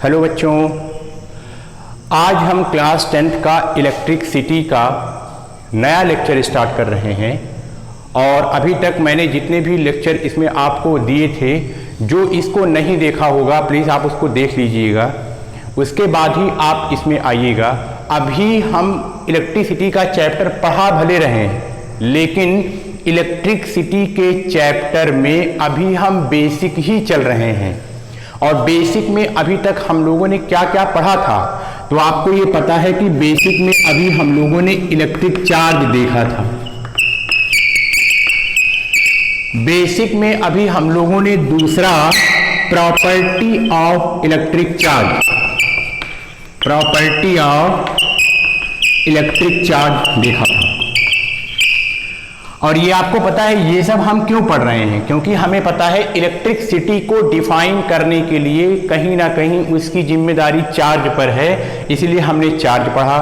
Hello बच्चों, आज हम क्लास 10th का इलेक्ट्रिसिटी का नया लेक्चर स्टार्ट कर रहे हैं। और अभी तक मैंने जितने भी लेक्चर इसमें आपको दिए थे, जो इसको नहीं देखा होगा प्लीज़ आप उसको देख लीजिएगा, उसके बाद ही आप इसमें आइएगा। अभी हम इलेक्ट्रिसिटी का चैप्टर पढ़ा भले रहे हैं, लेकिन इलेक्ट्रिसिटी के चैप्टर में अभी हम बेसिक ही चल रहे हैं। और बेसिक में अभी तक हम लोगों ने क्या क्या पढ़ा था, तो आपको ये पता है कि बेसिक में अभी हम लोगों ने इलेक्ट्रिक चार्ज देखा था। बेसिक में अभी हम लोगों ने दूसरा property of electric charge, property of electric charge देखा था। और ये आपको पता है ये सब हम क्यों पढ़ रहे हैं, क्योंकि हमें पता है इलेक्ट्रिसिटी को डिफाइन करने के लिए कहीं ना कहीं उसकी जिम्मेदारी चार्ज पर है, इसलिए हमने चार्ज पढ़ा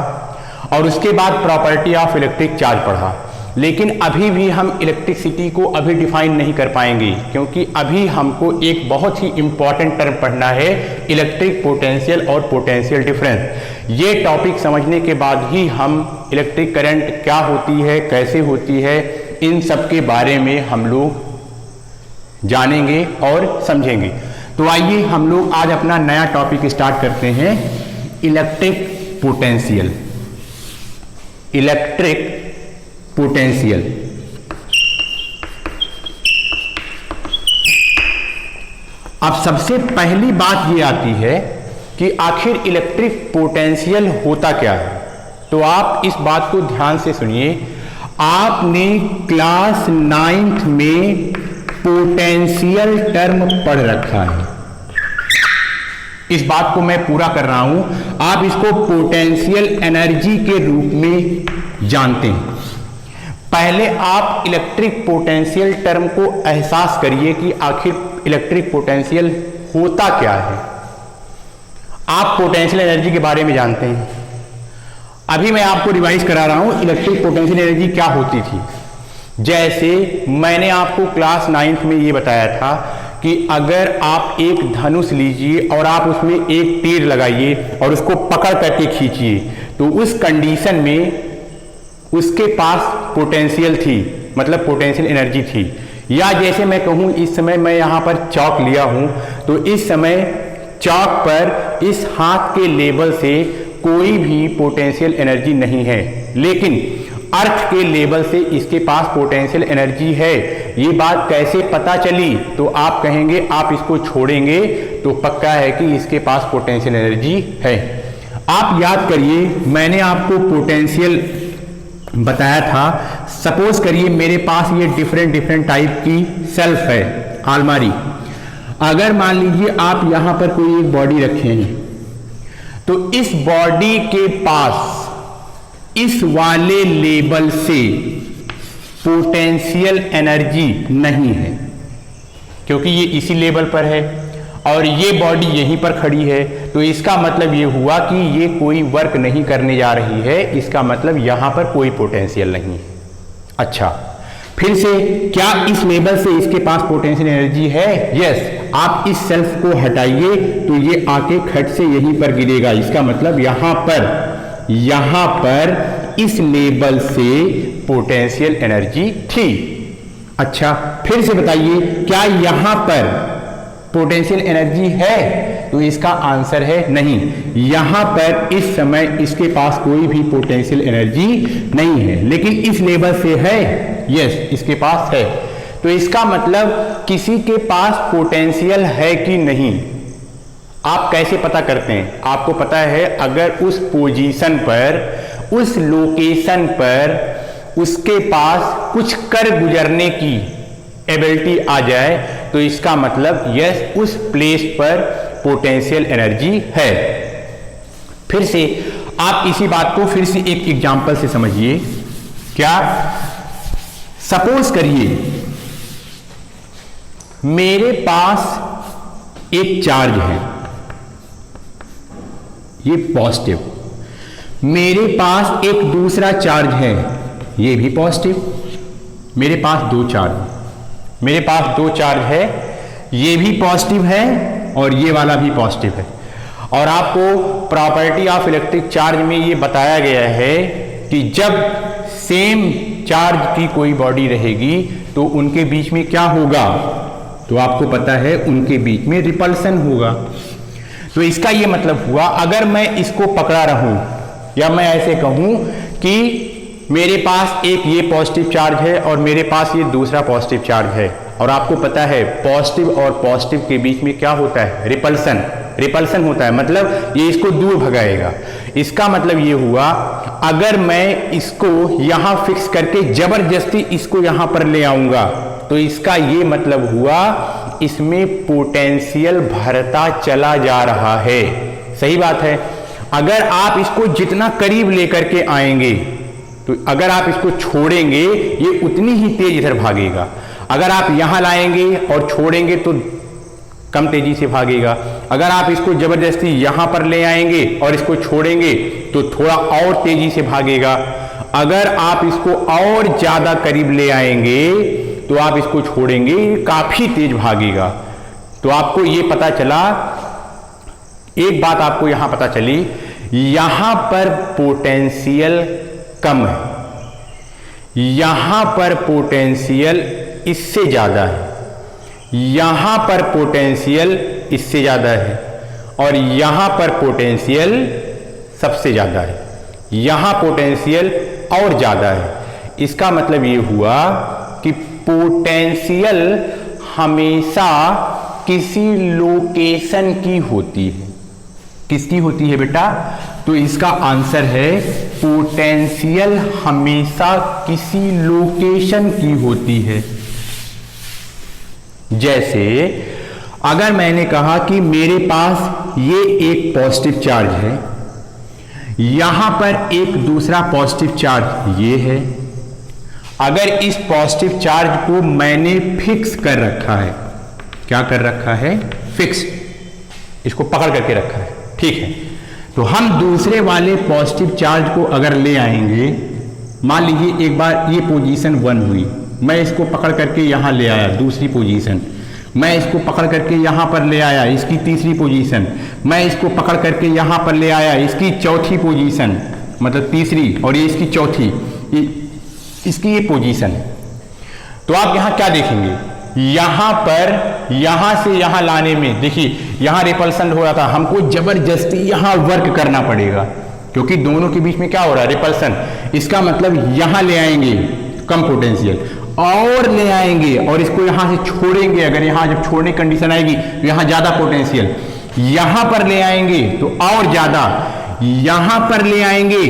और उसके बाद प्रॉपर्टी ऑफ इलेक्ट्रिक चार्ज पढ़ा। लेकिन अभी भी हम इलेक्ट्रिसिटी को अभी डिफाइन नहीं कर पाएंगे, क्योंकि अभी हमको एक बहुत ही इंपॉर्टेंट टर्म पढ़ना है, इलेक्ट्रिक पोटेंशियल और पोटेंशियल डिफरेंस। ये टॉपिक समझने के बाद ही हम इलेक्ट्रिक करंट क्या होती है, कैसे होती है, इन सब के बारे में हम लोग जानेंगे और समझेंगे। तो आइए हम लोग आज अपना नया टॉपिक स्टार्ट करते हैं, इलेक्ट्रिक पोटेंशियल। Electric potential. अब सबसे पहली बात ये आती है कि आखिर इलेक्ट्रिक पोटेंशियल होता क्या है। तो आप इस बात को ध्यान से सुनिए। आपने क्लास 9th में पोटेंशियल टर्म पढ़ रखा है, इस बात को मैं पूरा कर रहा हूं। आप इसको पोटेंशियल एनर्जी के रूप में जानते हैं। पहले आप इलेक्ट्रिक पोटेंशियल टर्म को एहसास करिए कि आखिर इलेक्ट्रिक पोटेंशियल होता क्या है। आप पोटेंशियल एनर्जी के बारे में जानते हैं, अभी मैं आपको रिवाइज करा रहा हूं इलेक्ट्रिक पोटेंशियल एनर्जी क्या होती थी। जैसे मैंने आपको क्लास 9th में ये बताया था कि अगर आप एक धनुष लीजिए और आप उसमें एक तीर लगाइए और उसको पकड़ करके खींचिए, तो उस कंडीशन में उसके पास पोटेंशियल थी, मतलब पोटेंशियल एनर्जी थी। या जैसे मैं कहूं इस समय मैं यहां पर चौक लिया हूं, तो इस समय चौक पर इस हाथ के लेवल से कोई भी पोटेंशियल एनर्जी नहीं है, लेकिन अर्थ के लेवल से इसके पास पोटेंशियल एनर्जी है। ये बात कैसे पता चली, तो आप कहेंगे आप इसको छोड़ेंगे तो पक्का है कि इसके पास पोटेंशियल एनर्जी है। आप याद करिए, मैंने आपको पोटेंशियल बताया था। सपोज करिए मेरे पास ये डिफरेंट टाइप की सेल्फ है, अलमारी। अगर मान लीजिए आप यहां पर कोई एक बॉडी रखे हैं, तो इस बॉडी के पास इस वाले लेवल से पोटेंशियल एनर्जी नहीं है, क्योंकि ये इसी लेवल पर है और ये बॉडी यहीं पर खड़ी है। तो इसका मतलब ये हुआ कि ये कोई वर्क नहीं करने जा रही है, इसका मतलब यहां पर कोई पोटेंशियल नहीं है। अच्छा, फिर से क्या इस लेवल से इसके पास पोटेंशियल एनर्जी है? यस। आप इस सेल्फ को हटाइए तो ये आके खट से यहीं पर गिरेगा, इसका मतलब यहां पर इस लेवल से पोटेंशियल एनर्जी थी। अच्छा, फिर से बताइए क्या यहां पर पोटेंशियल एनर्जी है? तो इसका आंसर है नहीं। यहां पर इस समय इसके पास कोई भी पोटेंशियल एनर्जी नहीं है, लेकिन इस लेवल से है, यस, इसके पास है। तो इसका मतलब किसी के पास पोटेंशियल है कि नहीं, आप कैसे पता करते हैं? आपको पता है, अगर उस पोजीशन पर, उस लोकेशन पर उसके पास कुछ कर गुजरने की एबिलिटी आ जाए, तो इसका मतलब यस, उस प्लेस पर पोटेंशियल एनर्जी है। फिर से आप इसी बात को फिर से एक एग्जांपल से समझिए। क्या? सपोज करिए मेरे पास एक चार्ज है, ये पॉजिटिव। मेरे पास एक दूसरा चार्ज है, ये भी पॉजिटिव। मेरे पास दो चार्ज है, ये भी पॉजिटिव है और ये वाला भी पॉजिटिव है। और आपको प्रॉपर्टी ऑफ इलेक्ट्रिक चार्ज में ये बताया गया है कि जब सेम चार्ज की कोई बॉडी रहेगी तो उनके बीच में क्या होगा, तो आपको पता है उनके बीच में रिपल्सन होगा। तो इसका ये मतलब हुआ, अगर मैं इसको पकड़ा रहूं या मैं ऐसे कहूं कि मेरे पास एक ये पॉजिटिव चार्ज है और मेरे पास ये दूसरा पॉजिटिव चार्ज है, और आपको पता है पॉजिटिव और पॉजिटिव के बीच में क्या होता है, रिपल्सन। रिपल्सन होता है मतलब ये इसको दूर भगाएगा। इसका मतलब ये हुआ, अगर मैं इसको यहां फिक्स करके जबरदस्ती इसको यहां पर ले आऊंगा तो इसका ये मतलब हुआ इसमें पोटेंशियल भरता चला जा रहा है। सही बात है। अगर आप इसको जितना करीब लेकर के आएंगे तो अगर आप इसको छोड़ेंगे ये उतनी ही तेज इधर भागेगा, अगर आप यहां लाएंगे और छोड़ेंगे तो कम तेजी से भागेगा, अगर आप इसको जबरदस्ती यहां पर ले आएंगे और इसको छोड़ेंगे तो थोड़ा और तेजी से भागेगा, अगर आप इसको और ज्यादा करीब ले आएंगे तो आप इसको छोड़ेंगे काफी तेज भागेगा। तो आपको ये पता चला, एक बात आपको यहां पता चली, यहां पर पोटेंशियल कम है, यहां पर पोटेंशियल इससे ज्यादा है, यहां पर पोटेंशियल इससे ज्यादा है, और यहां पर पोटेंशियल सबसे ज्यादा है, यहां पोटेंशियल और ज्यादा है। इसका मतलब ये हुआ कि पोटेंशियल हमेशा किसी लोकेशन की होती है। किसकी होती है बेटा? तो इसका आंसर है पोटेंशियल हमेशा किसी लोकेशन की होती है। जैसे अगर मैंने कहा कि मेरे पास ये एक पॉजिटिव चार्ज है, यहां पर एक दूसरा पॉजिटिव चार्ज ये है, अगर इस पॉजिटिव चार्ज को मैंने फिक्स कर रखा है, क्या कर रखा है? फिक्स, इसको पकड़ करके रखा है, ठीक है। तो हम दूसरे वाले पॉजिटिव चार्ज को अगर ले आएंगे, मान लीजिए एक बार ये पोजीशन 1 हुई, मैं इसको पकड़ करके यहां ले आया दूसरी पोजीशन, मैं इसको पकड़ करके यहां पर ले आया इसकी तीसरी पोजीशन, मैं इसको पकड़ करके यहां पर ले आया इसकी चौथी पोजीशन, मतलब तीसरी, और ये इसकी चौथी, इसकी ये पोजीशन। तो आप यहां क्या देखेंगे, यहां पर यहां से यहां लाने में देखिए यहां रिपल्सन हो रहा था, हमको जबरदस्ती यहां वर्क करना पड़ेगा क्योंकि दोनों के बीच में क्या हो रहा है, रिपल्सन। इसका मतलब यहां ले आएंगे कम पोटेंशियल, और ले आएंगे और इसको यहां से छोड़ेंगे, अगर यहां जब छोड़ने की कंडीशन आएगी तो यहां ज्यादा पोटेंशियल, यहां पर ले आएंगे तो और ज्यादा, यहां पर ले आएंगे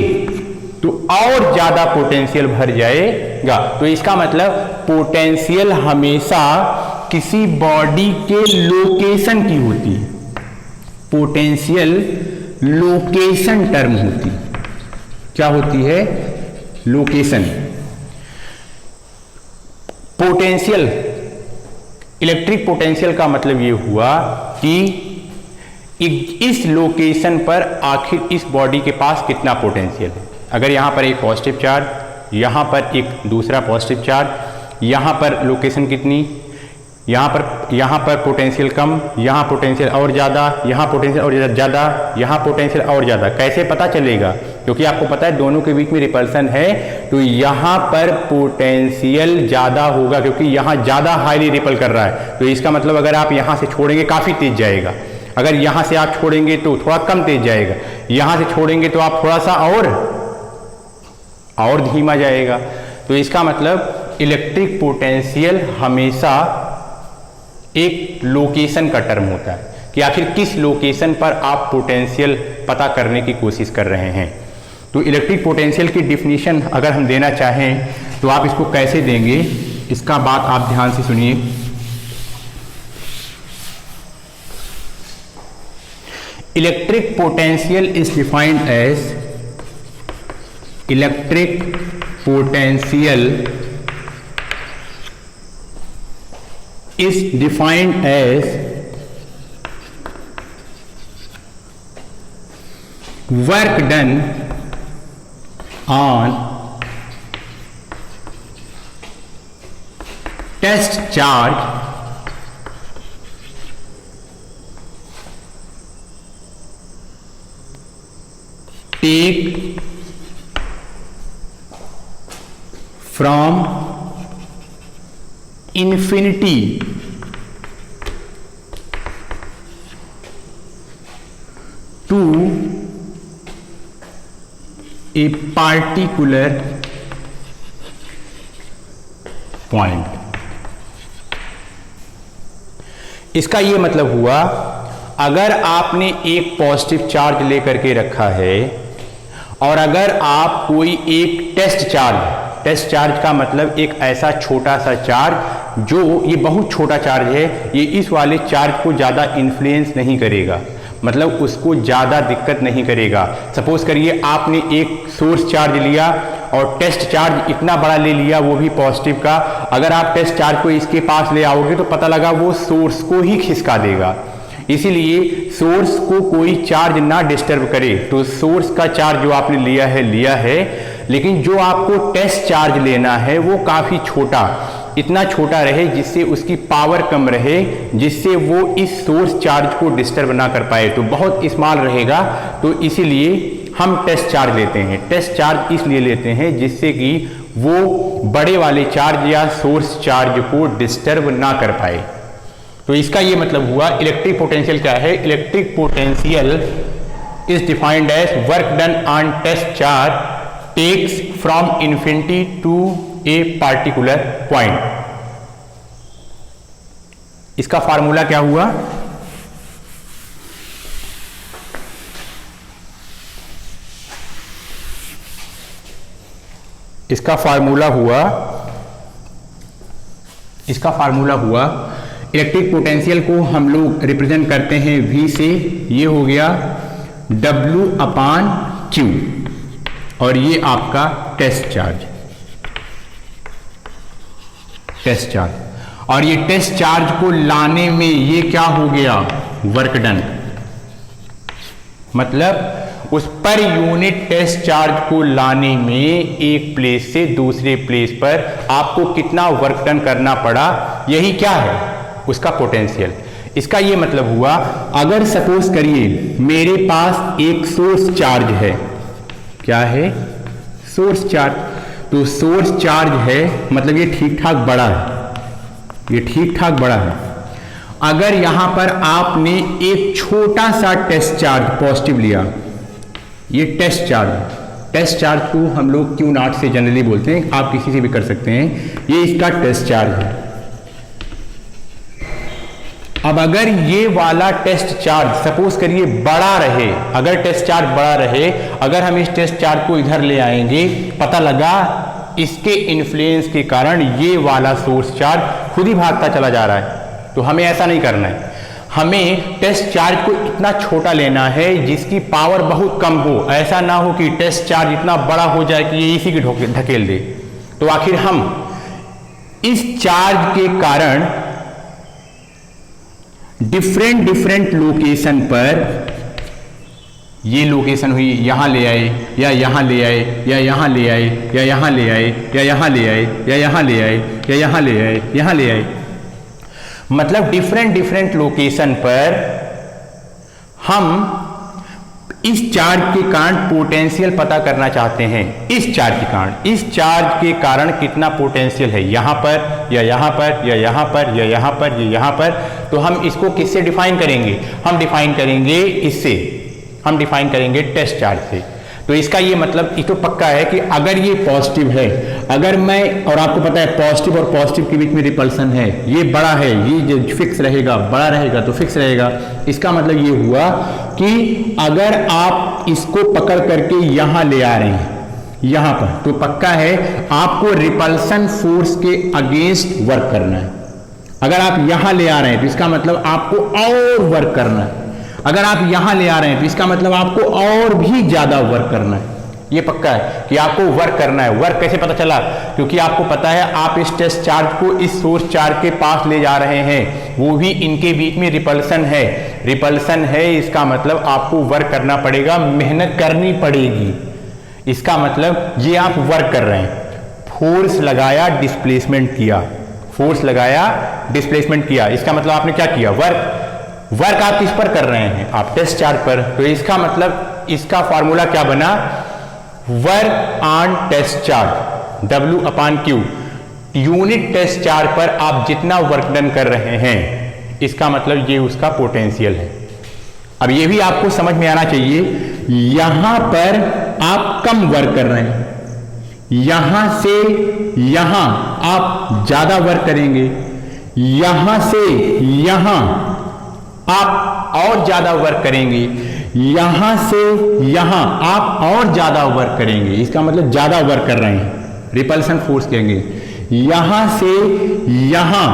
तो और ज्यादा पोटेंशियल भर जाएगा। तो इसका मतलब पोटेंशियल हमेशा किसी बॉडी के लोकेशन की होती है, पोटेंशियल लोकेशन टर्म होती है। क्या होती है? लोकेशन। पोटेंशियल, इलेक्ट्रिक पोटेंशियल का मतलब ये हुआ कि इस लोकेशन पर आखिर इस बॉडी के पास कितना पोटेंशियल है। अगर यहां पर एक पॉजिटिव चार्ज, यहां पर एक दूसरा पॉजिटिव चार्ज, यहां पर लोकेशन कितनी, यहां पर पोटेंशियल कम, यहां पोटेंशियल और ज़्यादा, यहां पोटेंशियल और ज़्यादा, यहां पोटेंशियल और ज़्यादा। कैसे पता चलेगा? क्योंकि आपको पता है दोनों के बीच में रिपल्सन है, तो यहां पर पोटेंशियल ज़्यादा होगा क्योंकि यहां ज़्यादा हाईली रिपल कर रहा है। तो इसका मतलब अगर आप यहां से छोड़ेंगे काफ़ी तेज जाएगा, अगर यहां से आप छोड़ेंगे तो थोड़ा कम तेज जाएगा, यहां से छोड़ेंगे तो आप थोड़ा सा और धीमा जाएगा। तो इसका मतलब इलेक्ट्रिक पोटेंशियल हमेशा एक लोकेशन का टर्म होता है कि आखिर किस लोकेशन पर आप पोटेंशियल पता करने की कोशिश कर रहे हैं। तो इलेक्ट्रिक पोटेंशियल की डिफिनीशन अगर हम देना चाहें तो आप इसको कैसे देंगे, इसका बात आप ध्यान से सुनिए। Electric potential is defined as, electric potential is defined as work done on test charge take from infinity to a particular point. इसका यह मतलब हुआ, अगर आपने एक पॉजिटिव चार्ज लेकर के रखा है और अगर आप कोई एक टेस्ट चार्ज का मतलब एक ऐसा छोटा सा चार्ज जो ये बहुत छोटा चार्ज है, ये इस वाले चार्ज को ज़्यादा इन्फ्लुएंस नहीं करेगा, मतलब उसको ज़्यादा दिक्कत नहीं करेगा। सपोज करिए आपने एक सोर्स चार्ज लिया और टेस्ट चार्ज इतना बड़ा ले लिया, वो भी पॉजिटिव का। अगर आप टेस्ट चार्ज को इसके पास ले आओगे तो पता लगा वो सोर्स को ही खिसका देगा। इसीलिए सोर्स को कोई चार्ज ना डिस्टर्ब करे। तो सोर्स का चार्ज जो आपने लिया है, लेकिन जो आपको टेस्ट चार्ज लेना है वो काफ़ी छोटा, इतना छोटा रहे जिससे उसकी पावर कम रहे, जिससे वो इस सोर्स चार्ज को डिस्टर्ब ना कर पाए, तो बहुत स्मॉल रहेगा। तो इसीलिए हम टेस्ट चार्ज लेते हैं। टेस्ट चार्ज इसलिए लेते हैं जिससे कि वो बड़े वाले चार्ज या सोर्स चार्ज को डिस्टर्ब ना कर पाए। तो इसका ये मतलब हुआ, इलेक्ट्रिक पोटेंशियल क्या है? Electric potential is defined as work done on test charge takes from infinity to a particular point. इसका फार्मूला क्या हुआ? इसका फार्मूला हुआ इलेक्ट्रिक पोटेंशियल को हम लोग रिप्रेजेंट करते हैं V से। ये हो गया W/Q और ये आपका टेस्ट चार्ज और ये टेस्ट चार्ज को लाने में ये क्या हो गया? Work done. मतलब उस पर यूनिट टेस्ट चार्ज को लाने में एक प्लेस से दूसरे प्लेस पर आपको कितना वर्क डन करना पड़ा, यही क्या है? उसका पोटेंशियल। इसका ये मतलब हुआ, अगर सपोज करिए मेरे पास एक सोर्स चार्ज है, क्या है? Source charge. तो सोर्स चार्ज है मतलब ये ठीक ठाक बड़ा है, अगर यहां पर आपने एक छोटा सा टेस्ट चार्ज पॉजिटिव लिया, ये टेस्ट चार्ज को हम लोग Q0 से जनरली बोलते हैं, आप किसी से भी कर सकते हैं, ये इसका टेस्ट चार्ज है। अब अगर ये वाला टेस्ट चार्ज सपोज करिए बड़ा रहे, अगर टेस्ट चार्ज बड़ा रहे, अगर हम इस टेस्ट चार्ज को इधर ले आएंगे, पता लगा इसके इन्फ्लुएंस के कारण ये वाला सोर्स चार्ज खुद ही भागता चला जा रहा है। तो हमें ऐसा नहीं करना है, हमें टेस्ट चार्ज को इतना छोटा लेना है जिसकी पावर बहुत कम हो। ऐसा ना हो कि टेस्ट चार्ज इतना बड़ा हो जाए कि ये इसी की ढकेल दे। तो आखिर हम इस चार्ज के कारण डिफरेंट लोकेशन पर, ये लोकेशन हुई यहां ले आए या यहां ले आए या यहां ले आए या यहां ले आए या यहां ले आए या यहां ले आए या यहां ले आए, यहां ले आए, मतलब डिफरेंट लोकेशन पर हम इस चार्ज के कारण पोटेंशियल पता करना चाहते हैं। इस चार्ज के कारण कितना पोटेंशियल है, यहां पर या यहां पर या यहां पर या यहां पर या यहां पर। तो हम इसको किससे डिफाइन करेंगे? हम डिफाइन करेंगे इससे, हम डिफाइन करेंगे टेस्ट चार्ज से। तो इसका ये मतलब ये तो पक्का है कि अगर ये पॉजिटिव है, अगर मैं, और आपको पता है पॉजिटिव और पॉजिटिव के बीच में रिपल्सन है, ये बड़ा है, ये जो फिक्स रहेगा, बड़ा रहेगा तो फिक्स रहेगा। इसका मतलब ये हुआ कि अगर आप इसको पकड़ करके यहां ले आ रहे हैं, यहां पर, तो पक्का है आपको रिपल्सन फोर्स के अगेंस्ट वर्क करना है। अगर आप यहां ले आ रहे हैं तो इसका मतलब आपको और वर्क करना है। अगर आप यहां ले आ रहे हैं तो इसका मतलब आपको और भी ज्यादा वर्क करना है। ये पक्का है कि आपको वर्क करना है। वर्क कैसे पता चला? क्योंकि आपको पता है आप इस टेस्ट चार्ज को इस सोर्स चार्ज के पास ले जा रहे हैं, वो भी इनके बीच में रिपल्सन है। इसका मतलब आपको वर्क करना पड़ेगा, मेहनत करनी पड़ेगी। इसका मतलब ये आप वर्क कर रहे हैं, फोर्स लगाया, डिस्प्लेसमेंट किया, इसका मतलब आपने क्या किया? वर्क आप किस पर कर रहे हैं? आप टेस्ट चार्ज पर। तो इसका मतलब इसका फॉर्मूला क्या बना, work on test charge W/Q, unit test charge पर आप जितना वर्क डन कर रहे हैं, इसका मतलब ये उसका पोटेंशियल है। अब ये भी आपको समझ में आना चाहिए, यहां पर आप कम वर्क कर रहे हैं, यहां से यहां आप ज्यादा वर्क करेंगे, यहां से यहां आप और ज्यादा वर्क करेंगे, यहां से यहां आप और ज्यादा वर्क करेंगे, इसका मतलब ज्यादा वर्क कर रहे हैं, रिपल्सन फोर्स कहेंगे। यहां से यहां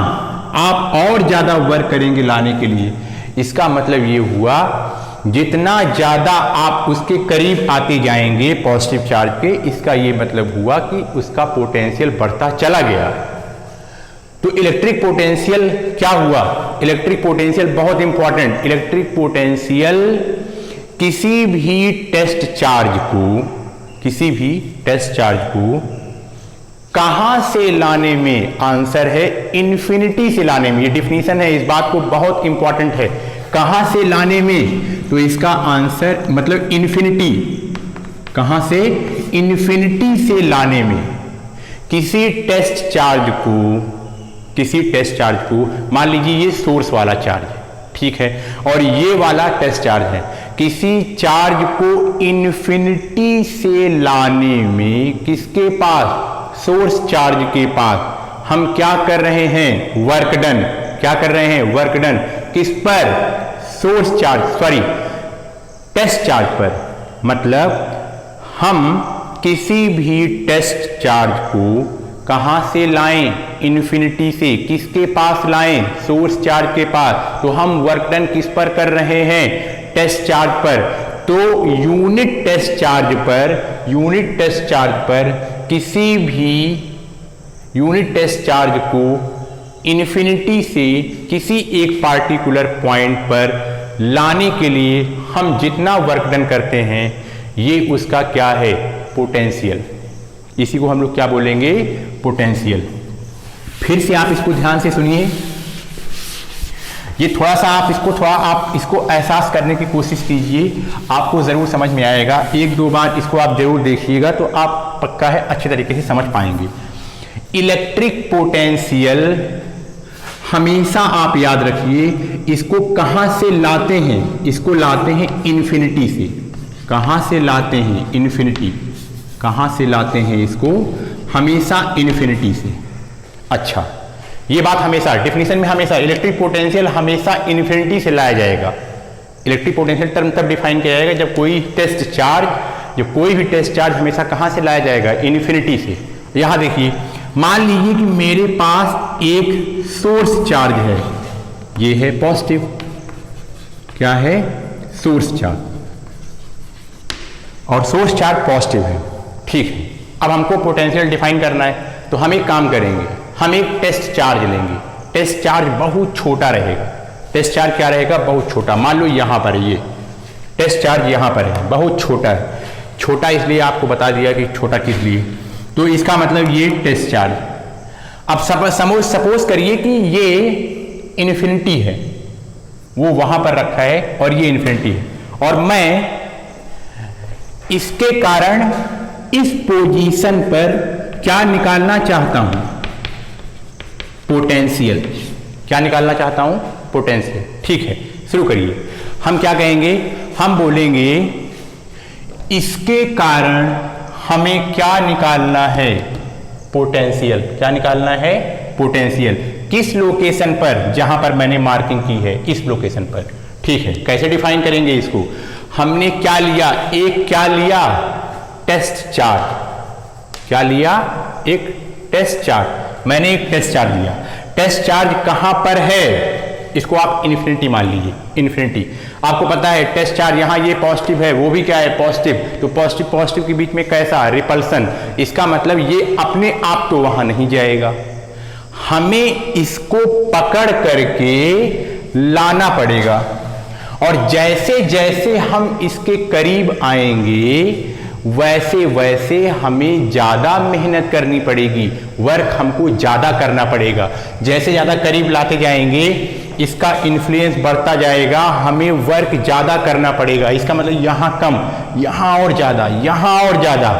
आप और ज्यादा वर्क करेंगे लाने के लिए, इसका मतलब ये हुआ जितना ज्यादा आप उसके करीब आते जाएंगे पॉजिटिव चार्ज के, इसका ये मतलब हुआ कि उसका पोटेंशियल बढ़ता चला गया। तो इलेक्ट्रिक पोटेंशियल क्या हुआ, इलेक्ट्रिक पोटेंशियल बहुत इंपॉर्टेंट, इलेक्ट्रिक पोटेंशियल किसी भी टेस्ट चार्ज को कहां से लाने में, आंसर है इन्फिनिटी से लाने में। ये डिफिनीशन है, इस बात को बहुत इंपॉर्टेंट है, कहां से लाने में, तो इसका आंसर मतलब इन्फिनिटी, कहां से, इन्फिनिटी से लाने में। किसी टेस्ट चार्ज को मान लीजिए ये सोर्स वाला चार्ज है, ठीक है, और ये वाला टेस्ट चार्ज है, किसी चार्ज को इन्फिनिटी से लाने में, किसके पास, सोर्स चार्ज के पास हम क्या कर रहे हैं, वर्क डन, क्या कर रहे हैं, वर्क डन, किस पर, source charge, sorry test charge पर। मतलब हम किसी भी टेस्ट चार्ज को कहां से लाएं, इन्फिनिटी से, किसके पास लाएं, सोर्स चार्ज के पास। तो हम वर्क डन किस पर कर रहे हैं, टेस्ट चार्ज पर। तो यूनिट टेस्ट चार्ज पर किसी भी यूनिट टेस्ट चार्ज को इन्फिनिटी से किसी एक पार्टिकुलर पॉइंट पर लाने के लिए हम जितना वर्क डन करते हैं, ये उसका क्या है, पोटेंशियल। इसी को हम लोग क्या बोलेंगे, पोटेंशियल। फिर से आप इसको ध्यान से सुनिए, ये थोड़ा सा आप इसको एहसास करने की कोशिश कीजिए, आपको जरूर समझ में आएगा। एक दो बार इसको आप जरूर देखिएगा तो आप पक्का है अच्छे तरीके से समझ पाएंगे। इलेक्ट्रिक पोटेंशियल हमेशा आप याद रखिए, इसको कहां से लाते हैं, इसको लाते हैं इन्फिनिटी से। कहां से लाते हैं, इन्फिनिटी, कहां से लाते हैं इसको, हमेशा इन्फिनिटी से। अच्छा, ये बात हमेशा डिफिनीशन में, हमेशा इलेक्ट्रिक पोटेंशियल हमेशा इन्फिनिटी से लाया जाएगा। इलेक्ट्रिक पोटेंशियल टर्म तब डिफाइन किया जाएगा जब कोई भी टेस्ट चार्ज हमेशा कहां से लाया जाएगा, इन्फिनिटी से। यहां देखिए, मान लीजिए कि मेरे पास एक सोर्स चार्ज है, ये है पॉजिटिव, क्या है, सोर्स चार्ज, और सोर्स चार्ज पॉजिटिव है, ठीक है। अब हमको पोटेंशियल डिफाइन करना है, तो हम एक काम करेंगे, हम एक टेस्ट चार्ज लेंगे। टेस्ट चार्ज बहुत छोटा रहेगा, टेस्ट चार्ज क्या रहेगा, बहुत छोटा। मान लो यहां पर ये टेस्ट चार्ज यहां पर है, बहुत छोटा है। छोटा इसलिए आपको बता दिया कि छोटा किस लिए, तो इसका मतलब ये टेस्ट चार्ज। अब सपोज करिए कि ये इन्फिनिटी है, वो वहां पर रखा है और ये इन्फिनिटी है, और मैं इसके कारण इस पोजीशन पर क्या निकालना चाहता हूं, पोटेंशियल। क्या निकालना चाहता हूं, पोटेंशियल, ठीक है। शुरू करिए, हम क्या कहेंगे, हम बोलेंगे इसके कारण हमें क्या निकालना है, पोटेंशियल। क्या निकालना है, पोटेंशियल। किस लोकेशन पर, जहां पर मैंने मार्किंग की है, इस लोकेशन पर, ठीक है। कैसे डिफाइन करेंगे इसको, हमने क्या लिया, टेस्ट चार्ज। क्या लिया, एक टेस्ट चार्ज। मैंने एक टेस्ट चार्ज लिया, टेस्ट चार्ज कहां पर है, इसको आप इन्फिनिटी मान लीजिए, इन्फिनिटी। आपको पता है टेस्ट चार्ज यहां ये पॉजिटिव है, वो भी क्या है, पॉजिटिव। तो पॉजिटिव के बीच में कैसा, रिपल्सन। इसका मतलब ये अपने आप तो वहां नहीं जाएगा, हमें इसको पकड़ करके लाना पड़ेगा। और जैसे जैसे हम इसके करीब आएंगे, वैसे वैसे हमें ज्यादा मेहनत करनी पड़ेगी, वर्क हमको ज्यादा करना पड़ेगा। जैसे ज्यादा करीब लाते जाएंगे, इसका इन्फ्लुएंस बढ़ता जाएगा, हमें वर्क ज़्यादा करना पड़ेगा। इसका मतलब यहाँ कम, यहाँ और ज़्यादा, यहाँ और ज़्यादा,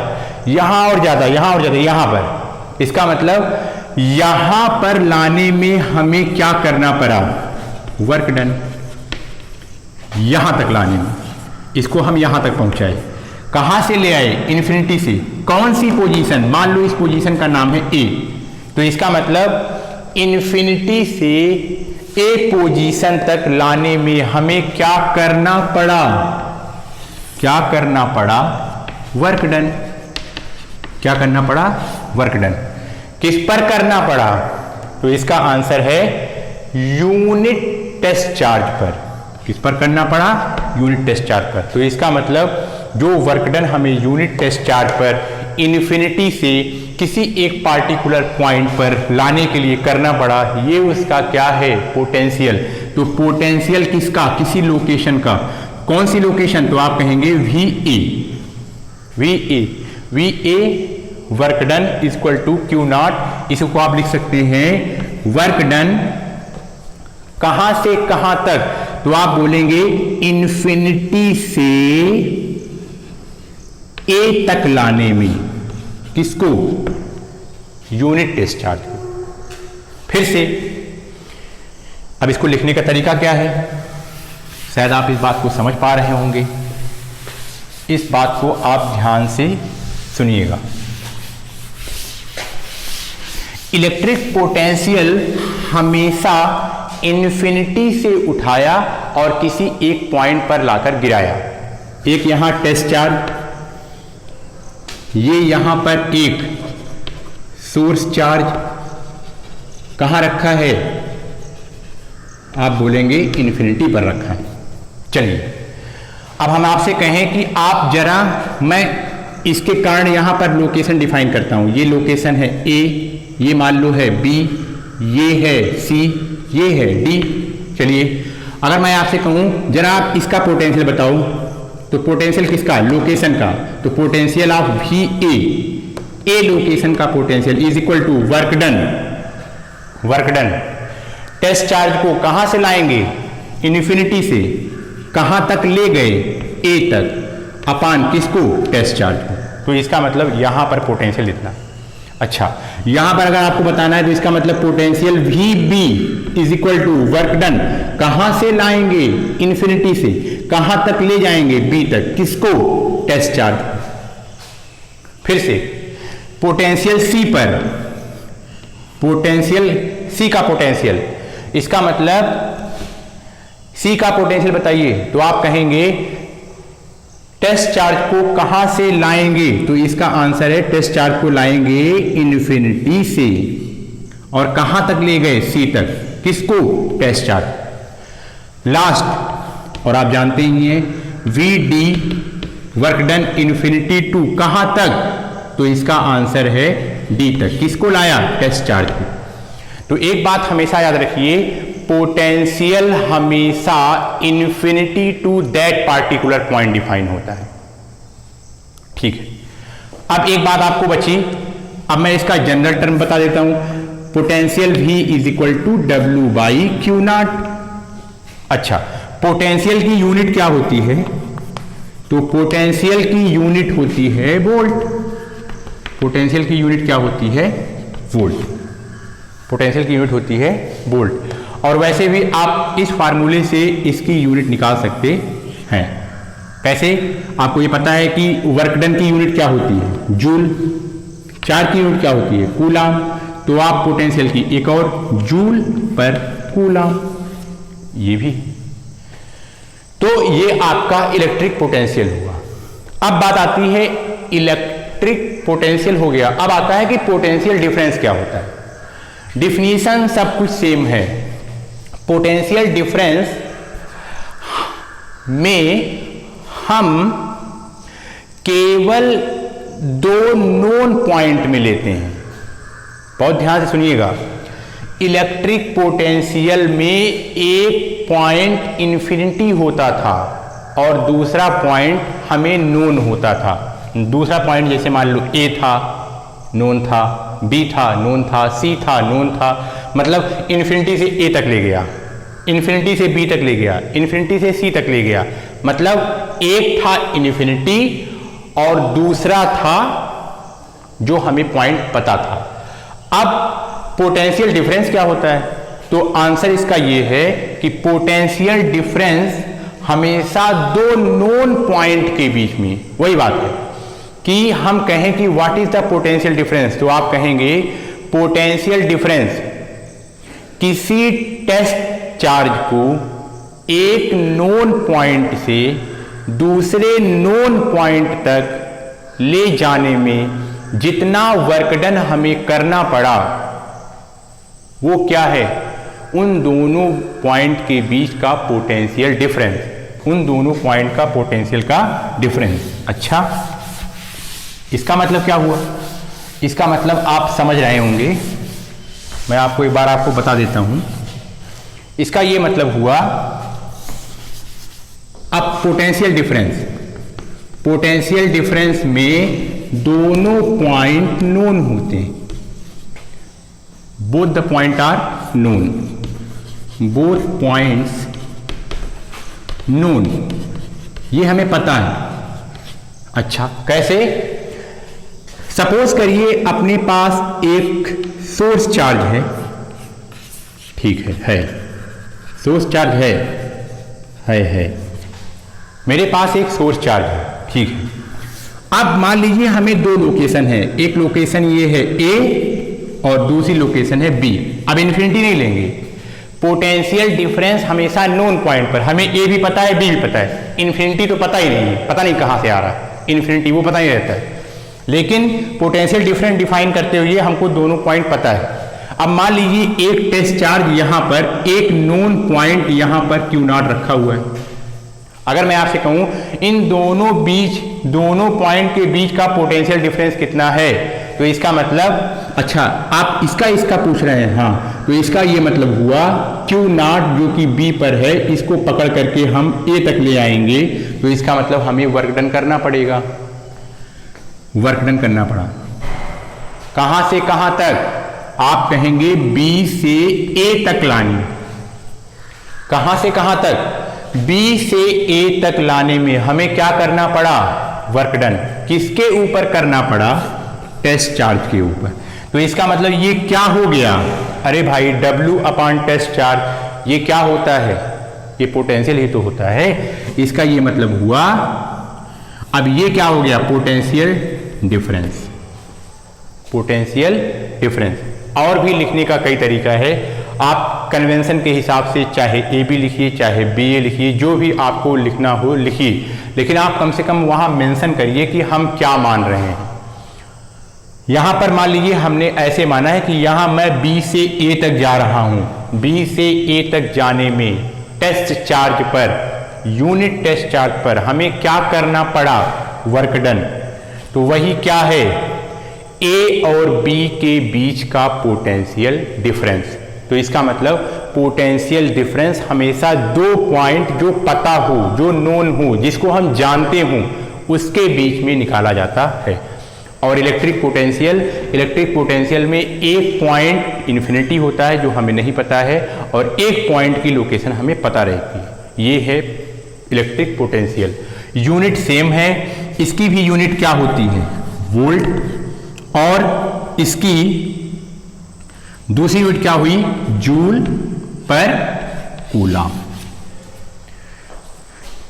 यहाँ और ज़्यादा, यहाँ और ज़्यादा, यहाँ पर। इसका मतलब यहाँ पर लाने में हमें क्या करना पड़ा, वर्क डन। यहाँ तक लाने में, इसको हम यहाँ तक पहुँचाए। कहाँ से ले आए, इन्फिनिटी से। कौन सी पोजीशन, मान लो इस पोजीशन का नाम है ए, तो इसका मतलब इन्फिनिटी से ए पोजीशन तक लाने में हमें क्या करना पड़ा, क्या करना पड़ा, वर्क डन। क्या करना पड़ा, वर्क डन। किस पर करना पड़ा, तो इसका आंसर है यूनिट टेस्ट चार्ज पर। किस पर करना पड़ा, यूनिट टेस्ट चार्ज पर। तो इसका मतलब जो वर्क डन हमें यूनिट टेस्ट चार्ज पर इन्फिनिटी से किसी एक पार्टिकुलर पॉइंट पर लाने के लिए करना पड़ा, ये उसका क्या है, पोटेंशियल। तो पोटेंशियल किसका, किसी लोकेशन का। कौन सी लोकेशन, तो आप कहेंगे V A. V A, V A work done equal to Q naught. इसको आप लिख सकते हैं वर्क डन कहां से कहां तक, तो आप बोलेंगे इन्फिनिटी से ए तक लाने में, किसको, यूनिट टेस्ट चार्ज को। फिर से अब इसको लिखने का तरीका क्या है, शायद आप इस बात को समझ पा रहे होंगे। इस बात को आप ध्यान से सुनिएगा। इलेक्ट्रिक पोटेंशियल हमेशा इन्फिनिटी से उठाया और किसी एक पॉइंट पर लाकर गिराया। एक यहां टेस्ट चार्ज, ये यहां पर एक सोर्स चार्ज कहां रखा है, आप बोलेंगे इन्फिनिटी पर रखा है। चलिए अब हम आपसे कहें कि आप जरा, मैं इसके कारण यहां पर लोकेशन डिफाइन करता हूं। ये लोकेशन है ए, ये मान लो है बी, ये है सी, ये है डी। चलिए अगर मैं आपसे कहूं जरा आप इसका पोटेंशियल बताओ, तो पोटेंशियल किसका, लोकेशन का। तो potential of V A location का potential is equal to work done. Work done test charge को कहां से लाएंगे, इन्फिनिटी से कहां तक ले गए, ए तक, अपान किसको, टेस्ट चार्ज को। तो इसका मतलब यहां पर पोटेंशियल इतना। अच्छा यहां पर अगर आपको बताना है तो इसका मतलब potential V B is equal to work done कहां से लाएंगे, इन्फिनिटी से कहां तक ले जाएंगे, बी तक, किसको, टेस्ट चार्ज। फिर से पोटेंशियल सी पर, पोटेंशियल सी का पोटेंशियल, इसका मतलब सी का पोटेंशियल बताइए, तो आप कहेंगे टेस्ट चार्ज को कहां से लाएंगे, तो इसका आंसर है टेस्ट चार्ज को लाएंगे इन्फिनिटी से, और कहां तक ले गए, सी तक, किसको, टेस्ट चार्ज। लास्ट, और आप जानते ही हैं V D work done infinity to कहां तक, तो इसका आंसर है डी तक, किसको लाया, टेस्ट चार्ज को। तो एक बात हमेशा याद रखिए, पोटेंशियल हमेशा infinity to that particular point define होता है। ठीक है, अब एक बात आपको बची, अब मैं इसका जनरल टर्म बता देता हूं, potential V is equal to W by Q naught. अच्छा पोटेंशियल की यूनिट क्या होती है, तो पोटेंशियल की यूनिट होती है वोल्ट। पोटेंशियल की यूनिट क्या होती है, वोल्ट। पोटेंशियल की यूनिट होती है वोल्ट। और वैसे भी आप इस फार्मूले से इसकी यूनिट निकाल सकते हैं। कैसे, आपको ये पता है कि वर्क डन की यूनिट क्या होती है, जूल। चार्ज की यूनिट क्या होती है, कूलाम। तो आप पोटेंशियल की एक और, जूल पर कूलाम, ये भी। तो ये आपका इलेक्ट्रिक पोटेंशियल हुआ। अब बात आती है, इलेक्ट्रिक पोटेंशियल हो गया, अब आता है कि पोटेंशियल डिफरेंस क्या होता है। डिफिनीशन सब कुछ सेम है। पोटेंशियल डिफरेंस में हम केवल दो नोन पॉइंट में लेते हैं। बहुत ध्यान से सुनिएगा, इलेक्ट्रिक पोटेंशियल में एक पॉइंट इन्फिनिटी होता था और दूसरा पॉइंट हमें नोन होता था। दूसरा पॉइंट जैसे मान लो ए था, नोन था, बी था, नोन था, सी था, नोन था, मतलब इन्फिनिटी से ए तक ले गया। इन्फिनिटी से बी तक ले गया, इन्फिनिटी से सी तक ले गया, मतलब एक था इन्फिनिटी और दूसरा था जो हमें पॉइंट पता था। अब पोटेंशियल डिफरेंस क्या होता है? तो आंसर इसका यह है कि पोटेंशियल डिफरेंस हमेशा दो नोन पॉइंट के बीच में, वही बात है कि हम कहें कि what is the potential difference, तो आप कहेंगे पोटेंशियल डिफरेंस किसी टेस्ट चार्ज को एक नोन पॉइंट से दूसरे नोन पॉइंट तक ले जाने में जितना वर्क डन हमें करना पड़ा वो क्या है? उन दोनों पॉइंट के बीच का पोटेंशियल डिफरेंस, उन दोनों पॉइंट का पोटेंशियल का डिफरेंस। अच्छा, इसका मतलब क्या हुआ? इसका मतलब आप समझ रहे होंगे, मैं आपको एक बार आपको बता देता हूं। इसका ये मतलब हुआ, अब पोटेंशियल डिफरेंस में दोनों पॉइंट नोन होते हैं, both the point are known, both points known, ये हमें पता है। अच्छा, कैसे? सपोज करिए अपने पास एक सोर्स चार्ज है, ठीक है सोर्स चार्ज है मेरे पास एक सोर्स चार्ज है, ठीक है। अब मान लीजिए हमें दो लोकेशन है, एक लोकेशन ये है ए और दूसरी लोकेशन है बी। अब इन्फिनिटी नहीं लेंगे, पोटेंशियल डिफरेंस हमेशा नोन पॉइंट पर, हमें ए भी पता है बी भी पता है, इन्फिनिटी तो पता ही नहीं है, पता नहीं कहां से आ रहा है, इन्फिनिटी वो पता ही रहता है, लेकिन पोटेंशियल डिफरेंस डिफाइन करते हुए हमको दोनों पॉइंट पता है। अब मान लीजिए एक टेस्ट चार्ज यहां पर, एक नोन पॉइंट यहां पर क्यू नॉट रखा हुआ है। अगर मैं आपसे कहूं इन दोनों पॉइंट के बीच का पोटेंशियल डिफरेंस कितना है, तो इसका मतलब, अच्छा आप इसका पूछ रहे हैं, हाँ, तो इसका ये मतलब हुआ Q नॉट जो कि B पर है, इसको पकड़ करके हम A तक ले आएंगे, तो इसका मतलब हमें वर्क डन करना पड़ेगा, वर्क डन करना पड़ा। कहां से कहां तक? आप कहेंगे B से A तक लानी। कहां से कहां तक? B से A तक लाने में हमें क्या करना पड़ा? Work done. किसके ऊपर करना पड़ा? टेस्ट चार्ज के ऊपर। तो इसका मतलब ये क्या हो गया? अरे भाई W अपॉन टेस्ट चार्ज, ये क्या होता है? ये पोटेंशियल ही तो होता है। इसका ये मतलब हुआ, अब ये क्या हो गया? Potential difference. पोटेंशियल डिफरेंस और भी लिखने का कई तरीका है, आप कन्वेंशन के हिसाब से चाहे ए बी लिखिए चाहे बी ए लिखिए, जो भी आपको लिखना हो लिखिए, लेकिन आप कम से कम वहां मेंशन करिए कि हम क्या मान रहे हैं। यहां पर मान लीजिए हमने ऐसे माना है कि यहां मैं बी से ए तक जा रहा हूं, बी से ए तक जाने में टेस्ट चार्ज पर, यूनिट टेस्ट चार्ज पर हमें क्या करना पड़ा? Work done. तो वही क्या है? ए और बी के बीच का पोटेंशियल डिफरेंस। तो इसका मतलब पोटेंशियल डिफरेंस हमेशा दो पॉइंट जो पता हो, जो नोन हो, जिसको हम जानते हो, उसके बीच में निकाला जाता है। और इलेक्ट्रिक पोटेंशियल में एक पॉइंट इन्फिनिटी होता है जो हमें नहीं पता है, और एक पॉइंट की लोकेशन हमें पता रहती है। ये है इलेक्ट्रिक पोटेंशियल। यूनिट सेम है, इसकी भी यूनिट क्या होती है? वोल्ट, और इसकी दूसरी यूनिट क्या हुई? जूल पर कूलम।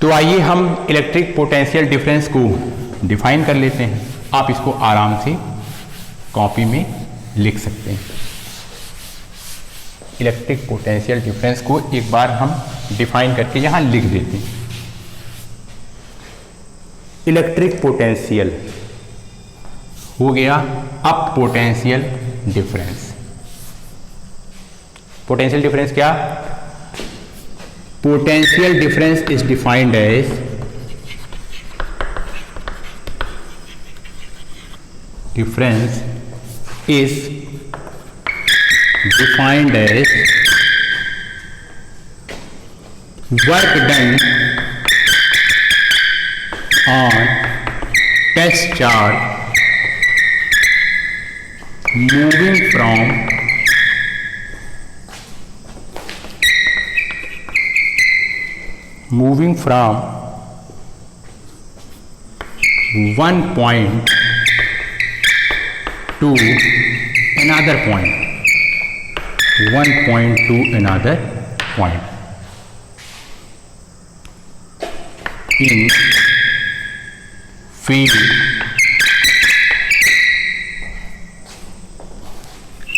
तो आइए हम इलेक्ट्रिक पोटेंशियल डिफरेंस को डिफाइन कर लेते हैं। आप इसको आराम से कॉपी में लिख सकते हैं। इलेक्ट्रिक पोटेंशियल डिफरेंस को एक बार हम डिफाइन करके यहां लिख देते हैं। इलेक्ट्रिक पोटेंशियल हो गया। अब पोटेंशियल डिफरेंस, पोटेंशियल डिफरेंस क्या? Potential difference is defined as work done on test charge moving from moving from one point to another point, one point to another point in field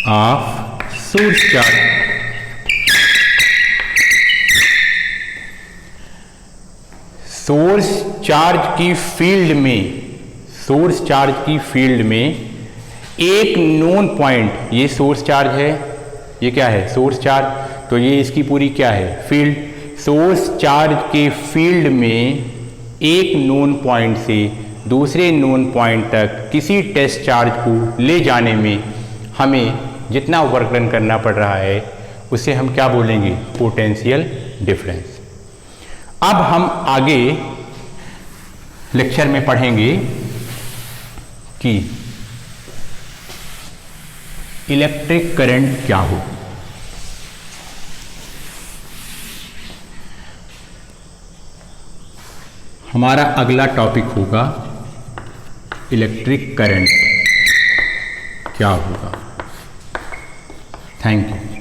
of source charge. Source charge की field में एक known point, ये source charge है, ये क्या है source charge, तो ये इसकी पूरी क्या है फील्ड। सोर्स चार्ज के फील्ड में एक नोन पॉइंट से दूसरे नोन पॉइंट तक किसी टेस्ट चार्ज को ले जाने में हमें जितना वर्क डन करना पड़ रहा है उसे हम क्या बोलेंगे, पोटेंशियल डिफरेंस। अब हम आगे लेक्चर में पढ़ेंगे कि इलेक्ट्रिक करंट क्या हो। हमारा अगला टॉपिक होगा इलेक्ट्रिक करंट क्या होगा। Thank you.